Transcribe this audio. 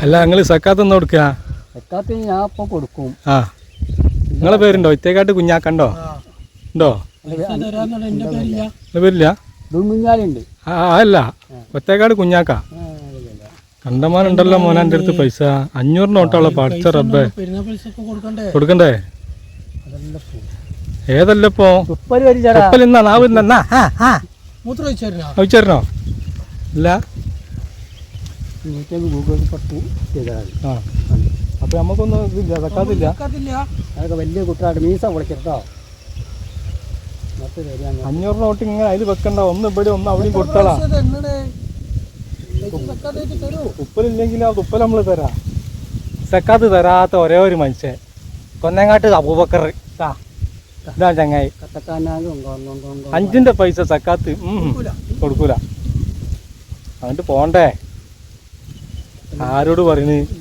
അല്ല നിങ്ങൾ സക്കാത്ത് ഒന്ന് കൊടുക്കുക. സക്കാത്ത് ഞാൻ ഇപ്പം കൊടുക്കും. ആ നിങ്ങളെ പേരുണ്ടോ? ഇത്തേക്കാട്ട് കുഞ്ഞാക്കണ്ടോ ഉണ്ടോ? പേരില്ല? ദുൽമുഞ്ഞാലുണ്ട്. അല്ല ഒത്തേക്കാട് കുഞ്ഞാക്ക. കണ്ടമാനുണ്ടല്ലോ മോനെ എൻ്റെ അടുത്ത് പൈസ. 500 നോട്ടുള്ള പഠിച്ച റബ്ബേ കൊടുക്കണ്ടേ? ഏതല്ലപ്പോ ഉപ്പലിന്നാ നാവിന്നാ ചോദിച്ചേരണോ? ഇല്ല ആ അപ്പൊ നമുക്കൊന്നും ഇതില്ല, സക്കാത്തില്ല. അതൊക്കെ വലിയ കുട്ടികളായിട്ട് മീസ വിളിക്കട്ടോ. 500 നോട്ട് ഇങ്ങനെ അതിൽ വെക്കണ്ട. ഒന്ന് ഇവിടെ ഒന്ന് അവിടെയും കൊടുത്താളാ. ഉപ്പലില്ലെങ്കിൽ ആ ഉപ്പൽ നമ്മൾ തരാം. സക്കാത്ത് തരാത്ത ഒരേ ഒരു മനുഷ്യൻ കൊന്നങ്ങാട്ട് അബൂബക്കർ. ഇതാ ചങ്ങായി. 5ന്റെ പൈസ സക്കാത്ത് കൊടുക്കൂല. എന്നിട്ട് പോണ്ടേ? ആരോട് പറയുന്നത്?